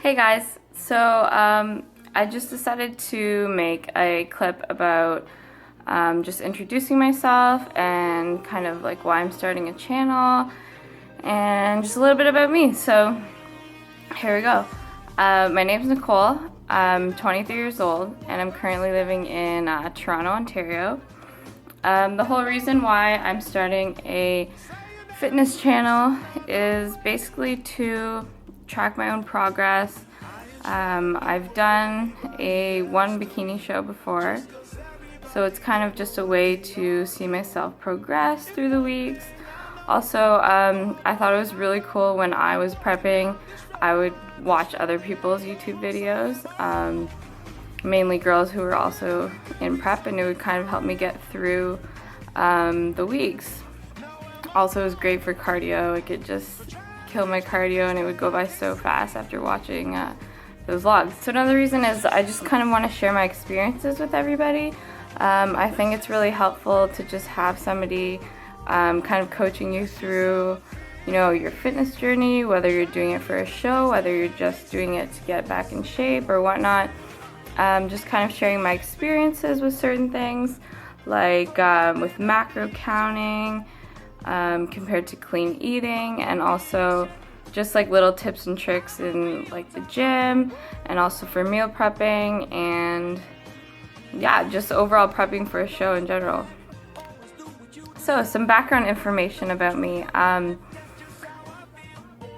Hey guys, I just decided to make a clip about just introducing myself and kind of like why I'm starting a channel and just a little bit about me. So here we go. My name's Nicole. I'm 23 years old and I'm currently living in Toronto, Ontario. The whole reason why I'm starting a fitness channel is basically to track my own progress. I've done one bikini show before, so it's kind of just a way to see myself progress through the weeks. Also, I thought it was really cool when I was prepping, I would watch other people's YouTube videos, mainly girls who were also in prep, and it would kind of help me get through the weeks. Also, it was great for cardio. It could just kill my cardio and it would go by so fast after watching those vlogs. So another reason is I just kind of want to share my experiences with everybody. I think it's really helpful to just have somebody kind of coaching you through, you know, your fitness journey, whether you're doing it for a show, whether you're just doing it to get back in shape or whatnot. Just kind of sharing my experiences with certain things, like with macro counting, compared to clean eating, and also just like little tips and tricks in like the gym and also for meal prepping, and yeah, just overall prepping for a show in general. So some background information about me.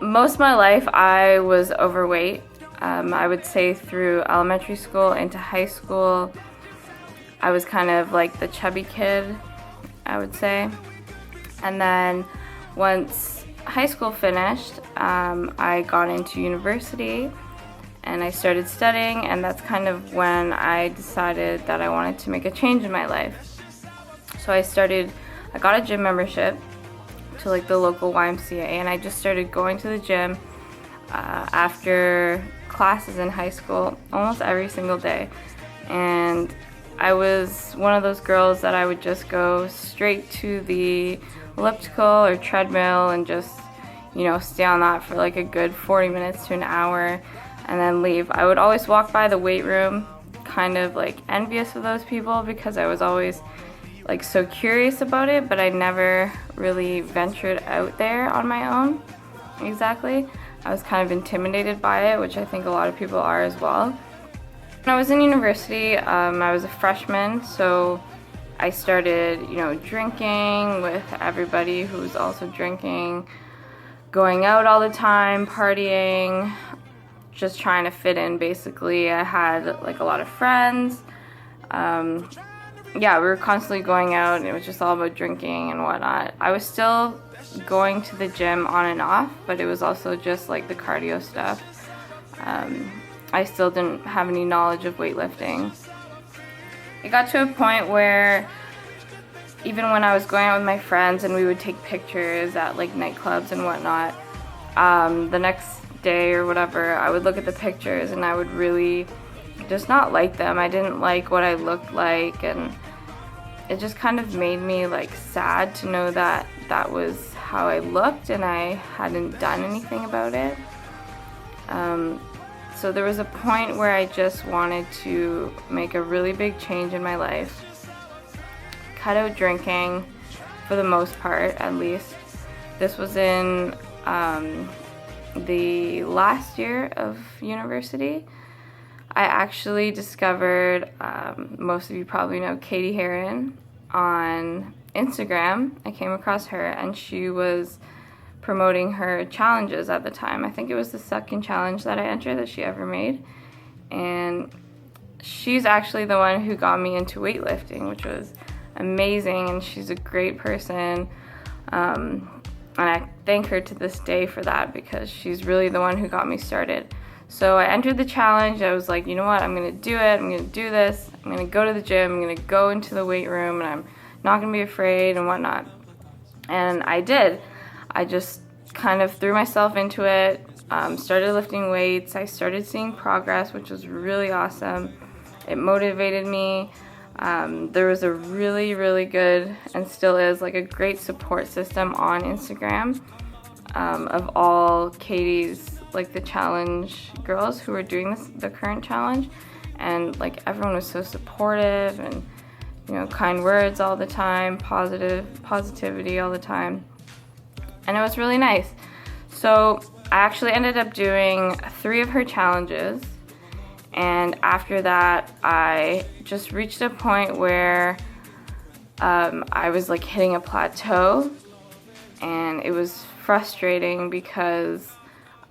Most of my life I was overweight. I would say through elementary school into high school I was kind of like the chubby kid, I would say. And then once high school finished, I got into university and I started studying, and that's kind of when I decided that I wanted to make a change in my life. So I got a gym membership to like the local YMCA, and I just started going to the gym after classes in high school almost every single day. And I was one of those girls that I would just go straight to the elliptical or treadmill and just, you know, stay on that for like a good 40 minutes to an hour and then leave. I would always walk by the weight room, kind of like envious of those people because I was always like so curious about it, but I never really ventured out there on my own. Exactly. I was kind of intimidated by it, which I think a lot of people are as well. When I was in university, I was a freshman, so I started, you know, drinking with everybody who was also drinking, going out all the time, partying, just trying to fit in basically. I had like a lot of friends. Yeah, we were constantly going out and it was just all about drinking and whatnot. I was still going to the gym on and off, but it was also just like the cardio stuff. I still didn't have any knowledge of weightlifting. It got to a point where even when I was going out with my friends and we would take pictures at like nightclubs and whatnot, the next day or whatever, I would look at the pictures and I would really just not like them. I didn't like what I looked like, and it just kind of made me like sad to know that that was how I looked and I hadn't done anything about it. So there was a point where I just wanted to make a really big change in my life. Cut out drinking, for the most part at least. This was in the last year of university. I actually discovered, most of you probably know Katie Heron on Instagram. I came across her and she was promoting her challenges at the time. I think it was the second challenge that I entered that she ever made. And she's actually the one who got me into weightlifting, which was amazing, and she's a great person. And I thank her to this day for that because she's really the one who got me started. So I entered the challenge. I was like, you know what, I'm gonna do it, I'm gonna do this, I'm gonna go to the gym, I'm gonna go into the weight room, and I'm not gonna be afraid and whatnot. And I did. I just kind of threw myself into it, started lifting weights. I started seeing progress, which was really awesome. It motivated me. There was a really, really good, and still is, like a great support system on Instagram of all Katie's like the challenge girls who were doing the current challenge, and like everyone was so supportive and, you know, kind words all the time, positivity all the time, and it was really nice. So I actually ended up doing 3 of her challenges, and after that I just reached a point where I was like hitting a plateau, and it was frustrating because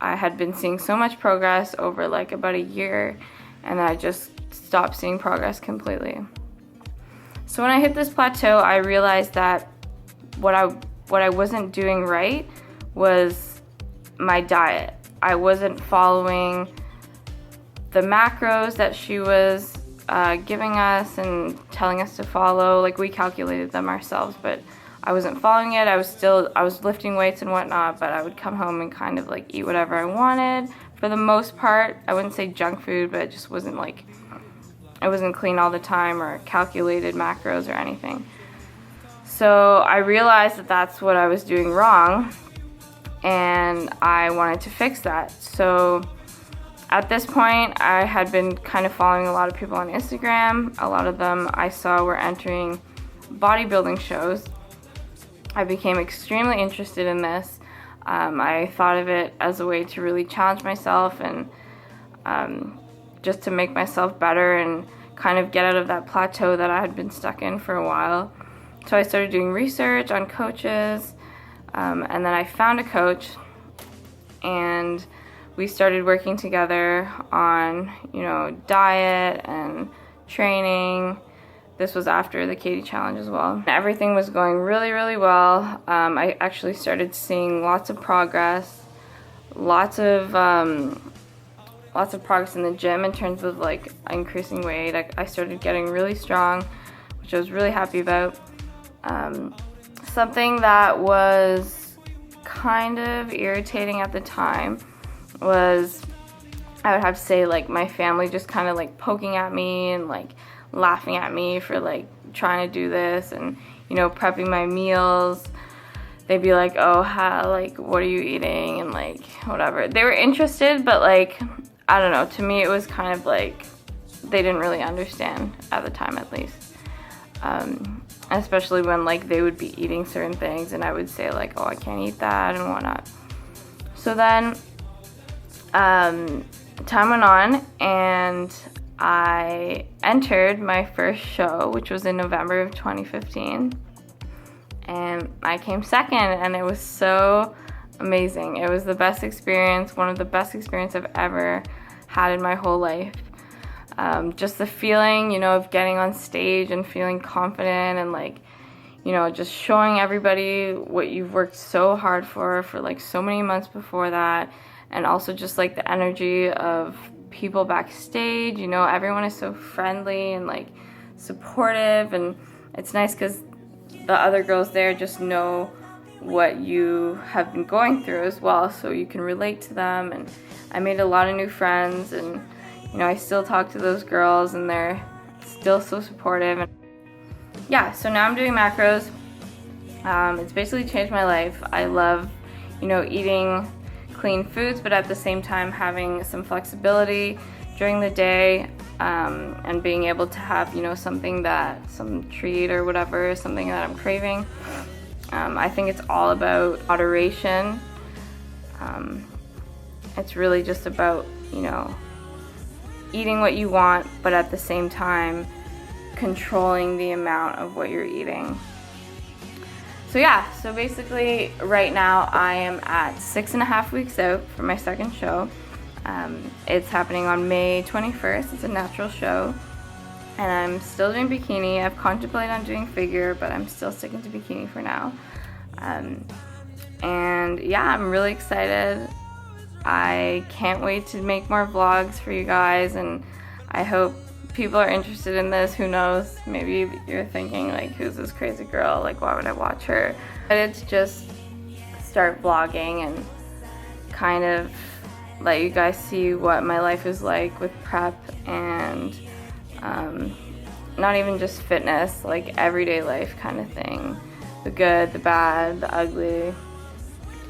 I had been seeing so much progress over like about a year, and I just stopped seeing progress completely. So when I hit this plateau, I realized that what I wasn't doing right was my diet. I wasn't following the macros that she was giving us and telling us to follow. Like, we calculated them ourselves, but I wasn't following it. I was lifting weights and whatnot, but I would come home and kind of like eat whatever I wanted for the most part. I wouldn't say junk food, but it just wasn't like, it wasn't clean all the time or calculated macros or anything. So I realized that that's what I was doing wrong, and I wanted to fix that. So at this point, I had been kind of following a lot of people on Instagram. A lot of them I saw were entering bodybuilding shows. I became extremely interested in this. I thought of it as a way to really challenge myself and just to make myself better and kind of get out of that plateau that I had been stuck in for a while. So I started doing research on coaches, and then I found a coach, and we started working together on, you know, diet and training. This was after the Katie Challenge as well. Everything was going really, really well. I actually started seeing lots of progress, lots of progress in the gym in terms of like increasing weight. I started getting really strong, which I was really happy about. Something that was kind of irritating at the time was, I would have to say, like, my family just kind of like poking at me and like laughing at me for like trying to do this and, you know, prepping my meals. They'd be like, oh, like, what are you eating, and like whatever. They were interested, but like, I don't know, to me it was kind of like they didn't really understand at the time, at least. Especially when like they would be eating certain things and I would say like, oh, I can't eat that and whatnot. So then time went on, and I entered my first show, which was in November of 2015, and I came second, and it was so amazing. It was the best experience, one of the best experiences I've ever had in my whole life. Just the feeling, you know, of getting on stage and feeling confident and like, you know, just showing everybody what you've worked so hard for like so many months before that. And also just like the energy of people backstage, you know, everyone is so friendly and like supportive, and it's nice because the other girls there just know what you have been going through as well, so you can relate to them. And I made a lot of new friends, and you know, I still talk to those girls and they're still so supportive. And yeah, so now I'm doing macros. It's basically changed my life. I love, you know, eating clean foods, but at the same time having some flexibility during the day, and being able to have, you know, some treat or whatever, something that I'm craving. I think it's all about moderation. It's really just about, you know, eating what you want, but at the same time controlling the amount of what you're eating. So yeah, so basically right now I am at 6.5 weeks out for my second show. It's happening on May 21st. It's a natural show, and I'm still doing bikini. I've contemplated on doing figure, but I'm still sticking to bikini for now. And yeah, I'm really excited. I can't wait to make more vlogs for you guys, and I hope people are interested in this. Who knows, maybe you're thinking like, who's this crazy girl, like why would I watch her? But it's just start vlogging and kind of let you guys see what my life is like with prep, and not even just fitness, like everyday life kind of thing, the good, the bad, the ugly.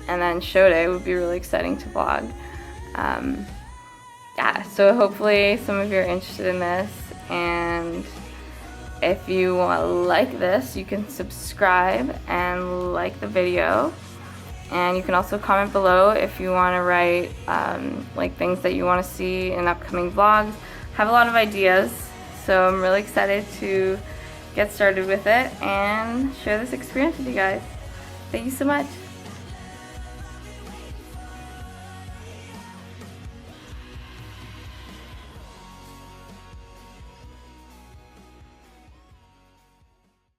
And then show day would be really exciting to vlog. Yeah, so hopefully some of you are interested in this, and if you like this, you can subscribe and like the video. And you can also comment below if you want to write like things that you want to see in upcoming vlogs. I have a lot of ideas, so I'm really excited to get started with it and share this experience with you guys. Thank you so much.